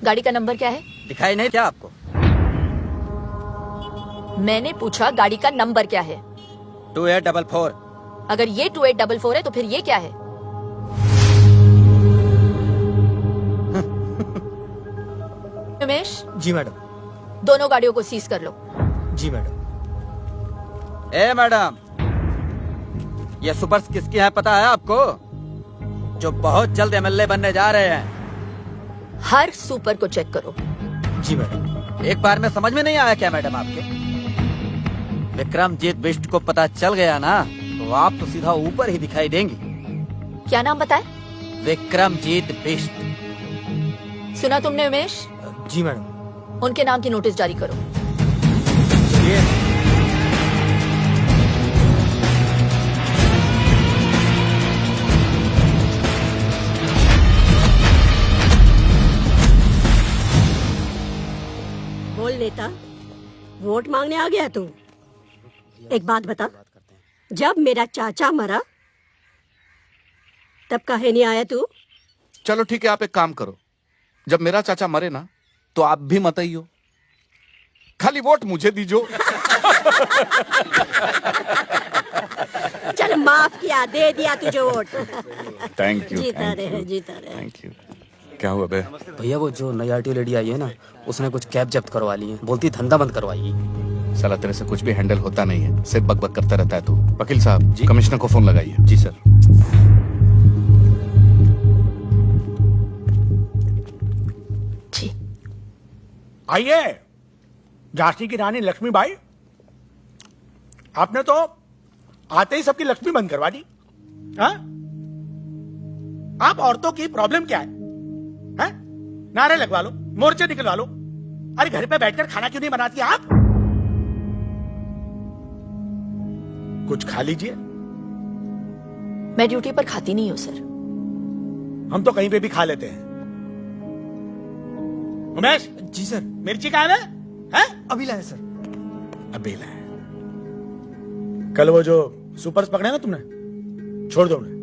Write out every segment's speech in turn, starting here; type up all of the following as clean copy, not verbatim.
गाड़ी का नंबर क्या है? दिखाई नहीं क्या आपको? मैंने पूछा गाड़ी का नंबर क्या है? 2844। अगर ये 2844 है तो फिर ये क्या है? उमेश, जी मैडम। दोनों गाड़ियों को सीज कर लो। जी मैडम। ए मैडम, ये सुपर्स किसकी हैं पता है आपको? जो बहुत जल्द एमएलए बनने जा रहे हैं। हर सुपर को चेक करो। जी मैडम। एक बार में समझ में नहीं आया क्या मैडम आपके? विक्रमजीत बिष्ट को पता चल गया ना तो आप तो सीधा ऊपर ही दिखाई देंगी। क्या नाम बताए? विक्रमजीत बिष्ट। सुना तुमने उमेश? जी मैडम। उनके नाम की नोटिस जारी करो। चलिए। बोल नेता, वोट मांगने आ गया तू? एक बात बता, जब मेरा चाचा मरा तब काहे नहीं आया तू? चलो ठीक है, आप एक काम करो, जब मेरा चाचा मरे ना तो आप भी मत आइयो, खाली वोट मुझे दीजो। चल माफ किया, दे दिया तुझे वोट। Thank you. जीता रहे, जीता रहे। Thank you. क्या हुआ बे? भैया वो जो नई आरटीओ लेडी आई है ना, उसने कुछ कैब जब्त करवा ली है, बोलती धंधा बंद करवाएगी। साला तेरे से कुछ भी हैंडल होता नहीं है, सिर्फ बकबक करता रहता है तू। वकील साहब जी, कमिश्नर को फोन लगाइए। जी सर। जी। आइए झांसी की रानी लक्ष्मीबाई, आपने तो आते ही सबकी लक्ष्मी बंद करवा दी। हाँ? आप औरतों की प्रॉब्लम क्या है? हैं? नारे लगवा लो, मोर्चे निकलवा लो। अरे घर पे बैठकर खाना क्यों नहीं बनाती आप? कुछ खा लीजिए। मैं ड्यूटी पर खाती नहीं हूँ सर। हम तो कहीं पे भी खा लेते हैं। उमेश। जी सर। मिर्ची कहाँ है? हैं? अभी लाए सर। अभी लाए। कल वो जो सुपर्स पकड़े ना तुमने, छोड़ दो उन्हें।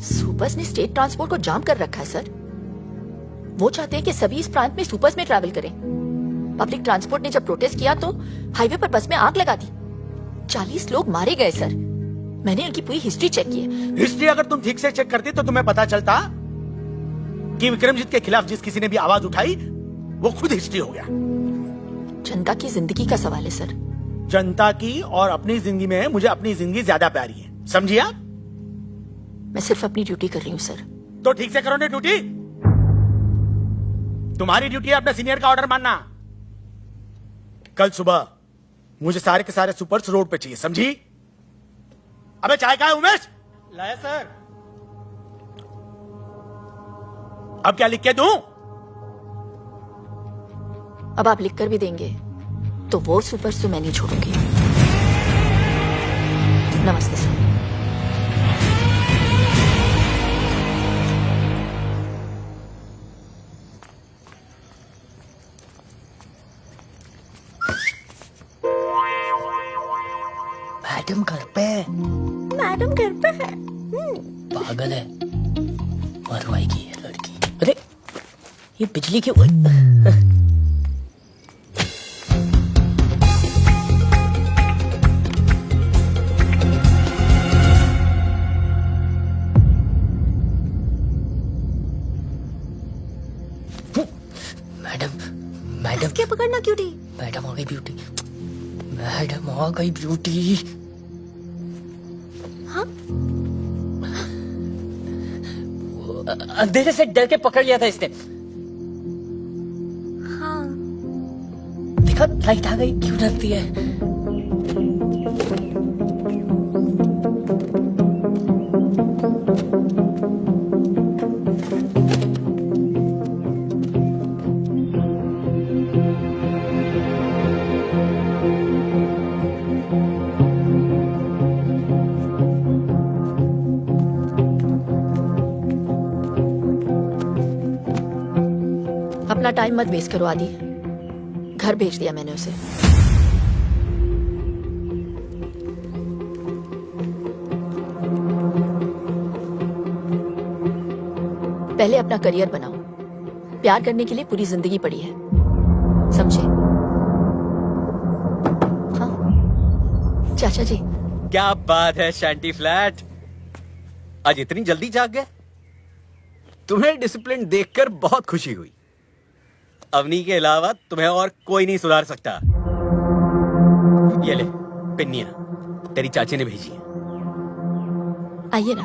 सुपर्स ने स्टेट ट्रांसपोर्ट को जाम कर रखा है सर। वो चाहते हैं कि सभी इस प्रांत में सुपर्स में ट्रैवल करें। पब्लिक ट्रांसपोर्ट ने जब प्रोटेस्ट किया तो हाईवे पर बस में आग लगा दी। 40 लोग मारे गए सर। मैंने उनकी पूरी हिस्ट्री चेक की है। हिस्ट्री अगर तुम ठीक से चेक करती तो तुम्हें पता चलता कि विक्रमजीत के खिलाफ जिस किसी ने भी आवाज उठाई वो खुद हिस्ट्री हो गया। जनता की जिंदगी का सवाल है सर। जनता की और अपनी जिंदगी में मुझे अपनी जिंदगी ज्यादा प्यारी है, समझिए आप? मैं सिर्फ अपनी ड्यूटी कर रही हूँ सर। तो ठीक से करो ना ड्यूटी। तुम्हारी ड्यूटी है अपने सीनियर का ऑर्डर मानना। कल सुबह मुझे सारे के सारे सुपर्स रोड पे चाहिए, समझी? अबे चाय कहाँ है उमेश? लाया सर। अब क्या लिख के दूं? अब आप लिख कर भी देंगे तो वो सुपर्स तो मैं नहीं छोड़ूंगी। नमस्ते सर। मैडम घर पे है। मैडम घर पे है। पागल है, मरवाएगी ये लड़की। अरे ये बिजली की मैडम क्या पकड़ना क्यों थी? मैडम आ गई ब्यूटी। मैडम आ गई ब्यूटी। हाँ? अंधेरे से डर के पकड़ लिया था इसने। हाँ। देखा लाइट आ गई, क्यों डरती है? अपना टाइम मत वेस्ट करो आदि। घर भेज दिया मैंने उसे। पहले अपना करियर बनाओ। प्यार करने के लिए पूरी जिंदगी पड़ी है, समझे? हाँ चाचा जी। क्या बात है शांति फ्लैट, आज इतनी जल्दी जाग गए? तुम्हें डिसिप्लिन देखकर बहुत खुशी हुई। अवनी के अलावा तुम्हें और कोई नहीं सुधार सकता। ये ले पिन्नियां, तेरी चाची ने भेजी है। आइए ना।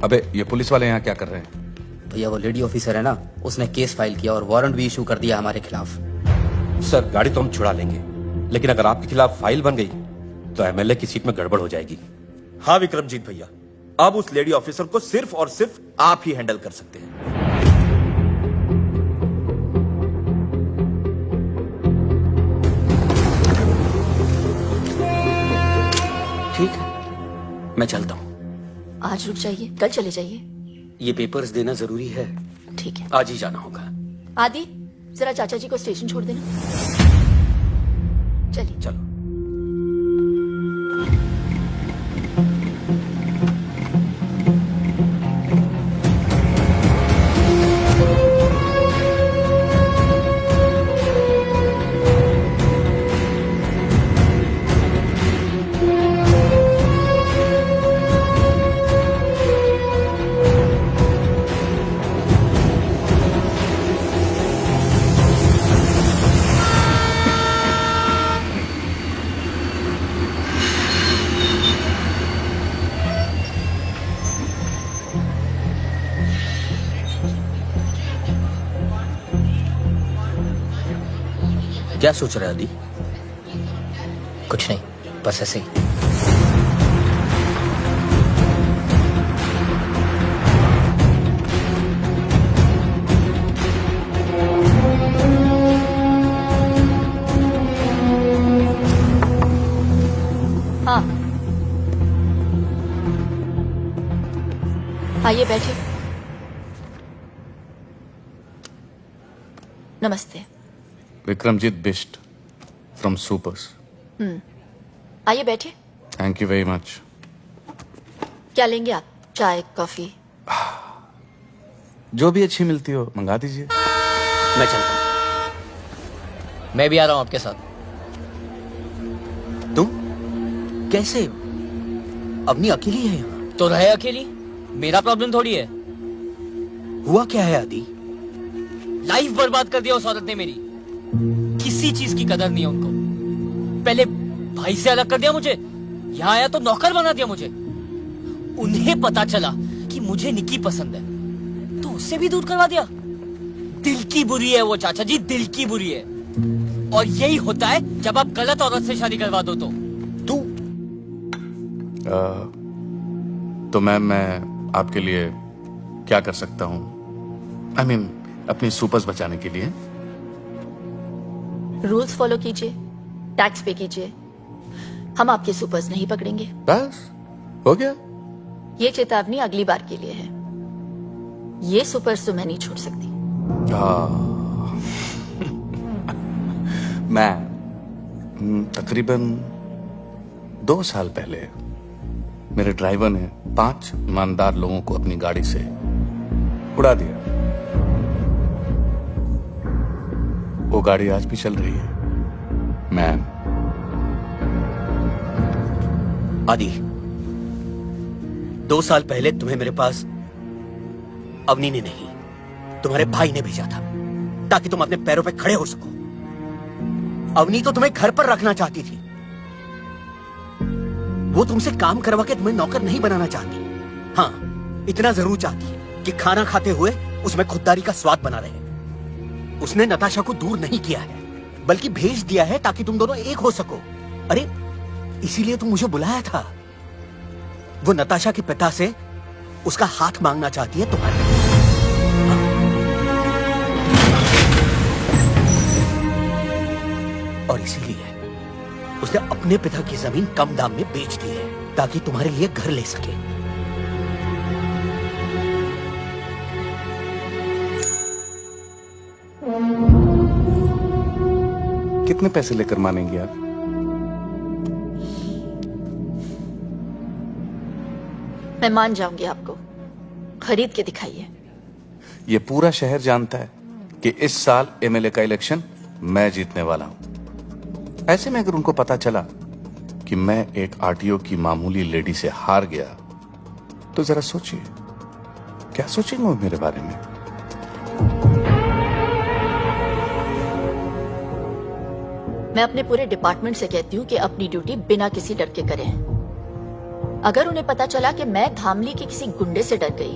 अबे ये पुलिस वाले यहाँ क्या कर रहे हैं? भैया वो लेडी ऑफिसर है ना, उसने केस फाइल किया और वारंट भी इशू कर दिया हमारे खिलाफ। सर गाड़ी तो हम छुड़ा लेंगे, लेकिन अगर आपके खिलाफ फाइल बन गई तो एमएलए की सीट में गड़बड़ हो जाएगी। हाँ विक्रमजीत भैया, अब उस लेडी ऑफिसर को सिर्फ और सिर्फ आप ही हैंडल कर सकते हैं। ठीक है, मैं चलता हूँ। आज रुक जाइए, कल चले जाइए। ये पेपर्स देना जरूरी है, ठीक है। आज ही जाना होगा। आदि जरा चाचा जी को स्टेशन छोड़ देना। चलिए। चलो। क्या सोच रहा है आदि? कुछ नहीं, बस ऐसे ही। हाँ आइए बैठिए। नमस्ते। Vikramjit Bisht from supers. आइए बैठिए। Thank you very much. क्या लेंगे आप? चाय, कॉफी? जो भी अच्छी मिलती हो मंगा दीजिए। मैं चलता हूँ। मैं भी आ रहा हूँ आपके साथ। तुम कैसे? अवनी अकेली है यहाँ? तो रहे अकेली, मेरा प्रॉब्लम थोड़ी है। हुआ क्या है आदि? लाइफ बर्बाद कर दिया उस औरत ने मेरी। किसी चीज की कदर नहीं है उनको। पहले भाई से अलग कर दिया मुझे, यहाँ आया तो नौकर बना दिया मुझे। उन्हें पता चला कि मुझे निकी पसंद है तो उससे भी दूर करवा दिया। दिल की बुरी है वो चाचा जी, दिल की बुरी है। और यही होता है जब आप गलत औरत से शादी करवा दो तो। तो मैम मैं आपके लिए क्या कर सकता हूँ? आई मीन अपनी सुपर्स बचाने के लिए। रूल्स फॉलो कीजिए, टैक्स पे कीजिए। हम आपके सुपर्स नहीं पकड़ेंगे। बस हो गया। ये चेतावनी अगली बार के लिए है। ये सुपर्स तो मैं नहीं छोड़ सकती। मैं तकरीबन 2 साल पहले मेरे ड्राइवर ने 5 ईमानदार लोगों को अपनी गाड़ी से उड़ा दिया। वो गाड़ी आज भी चल रही है। मैम आदि, 2 साल पहले तुम्हें मेरे पास अवनी ने नहीं, तुम्हारे भाई ने भेजा था ताकि तुम अपने पैरों पे खड़े हो सको। अवनी तो तुम्हें घर पर रखना चाहती थी। वो तुमसे काम करवा के तुम्हें नौकर नहीं बनाना चाहती। हाँ, इतना जरूर चाहती है कि खाना खाते हुए उसमें खुददारी का स्वाद बना रहे। उसने नताशा को दूर नहीं किया है, बल्कि भेज दिया है ताकि तुम दोनों एक हो सको। अरे इसीलिए तुम मुझे बुलाया था। वो नताशा के पिता से उसका हाथ मांगना चाहती है तुम्हारे। और इसीलिए उसने अपने पिता की जमीन कम दाम में बेच दी है ताकि तुम्हारे लिए घर ले सके। कितने पैसे लेकर मानेंगे आप? मैं मान जाऊंगी आपको, खरीद के दिखाइए। ये पूरा शहर जानता है कि इस साल एमएलए का इलेक्शन मैं जीतने वाला हूं। ऐसे में अगर उनको पता चला कि मैं एक आरटीओ की मामूली लेडी से हार गया, तो जरा सोचिए क्या सोचेंगे वो मेरे बारे में। मैं अपने पूरे डिपार्टमेंट से कहती हूँ कि अपनी ड्यूटी बिना किसी डर के करें। अगर उन्हें पता चला कि मैं धामली के किसी गुंडे से डर गई,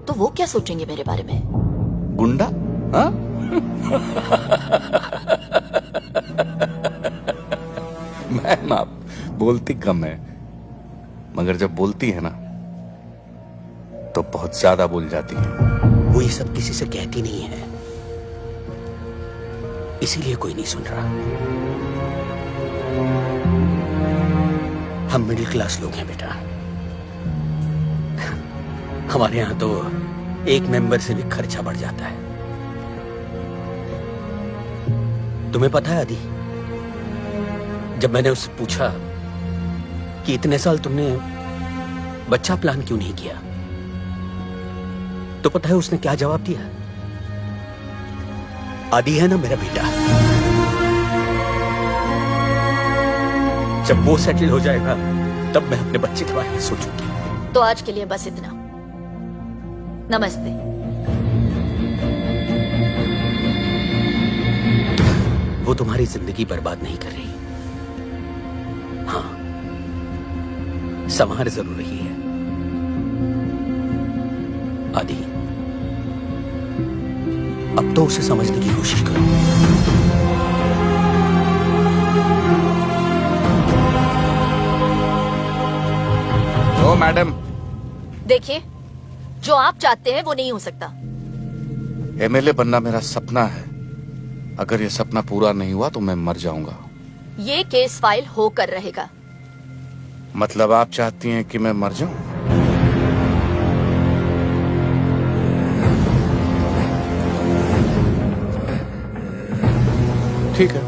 तो वो क्या सोचेंगे मेरे बारे में? गुंडा? हाँ? मैम आप बोलती कम है, मगर जब बोलती है ना तो बहुत ज्यादा बोल जाती है। वो ये सब किसी से कहती नहीं है, इसीलिए कोई नहीं सुन रहा। हम मिडिल क्लास लोग हैं बेटा। हमारे यहां तो एक मेंबर से भी खर्चा बढ़ जाता है। तुम्हें पता है आदि, जब मैंने उससे पूछा कि इतने साल तुमने बच्चा प्लान क्यों नहीं किया, तो पता है उसने क्या जवाब दिया? आदि है ना मेरा बेटा, जब वो सेटल हो जाएगा तब मैं अपने बच्चे के बारे में सोचूंगी। तो आज के लिए बस इतना। नमस्ते। वो तुम्हारी जिंदगी बर्बाद नहीं कर रही। हाँ, संभार जरूर रही है। आदि, अब तो उसे समझने की कोशिश करो। ओ मैडम, देखिए, जो आप चाहते हैं वो नहीं हो सकता। एमएलए बनना मेरा सपना है। अगर ये सपना पूरा नहीं हुआ तो मैं मर जाऊंगा। ये केस फाइल होकर रहेगा। मतलब आप चाहती हैं कि मैं मर जाऊं? ठीक है,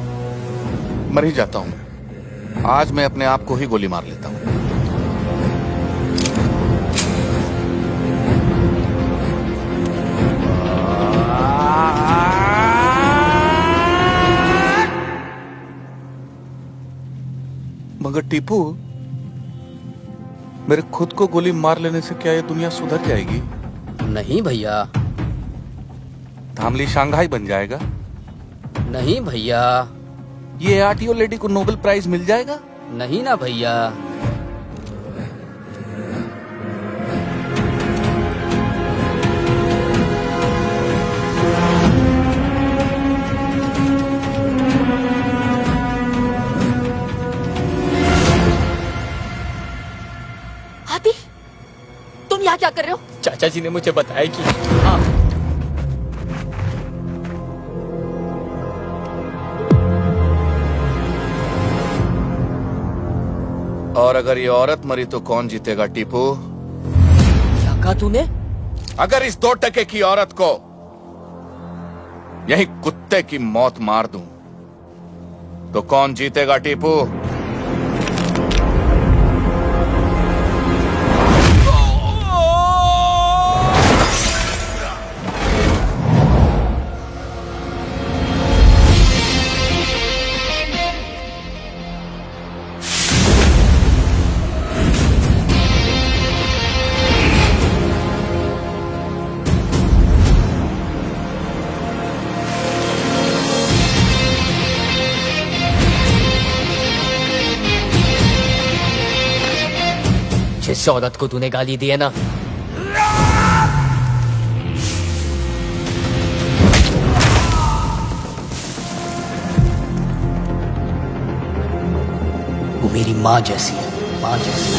मर ही जाता हूं। आज मैं अपने आप को ही गोली मार लेता हूं। मगर टीपू, मेरे खुद को गोली मार लेने से क्या ये दुनिया सुधर जाएगी? नहीं भैया, धामली शंघाई बन जाएगा? नहीं भैया, ये आरटीओ लेडी को नोबेल प्राइज मिल जाएगा? नहीं ना भैया। आदि, तुम यहाँ क्या कर रहे हो? चाचा जी ने मुझे बताया कि हाँ, और अगर ये औरत मरी तो कौन जीतेगा टीपू? क्या कहा तूने? अगर इस 2 टके की औरत को यही कुत्ते की मौत मार दूं तो कौन जीतेगा टीपू? जिस औरत को तूने गाली दी है ना, वो मेरी माँ जैसी है, माँ जैसी।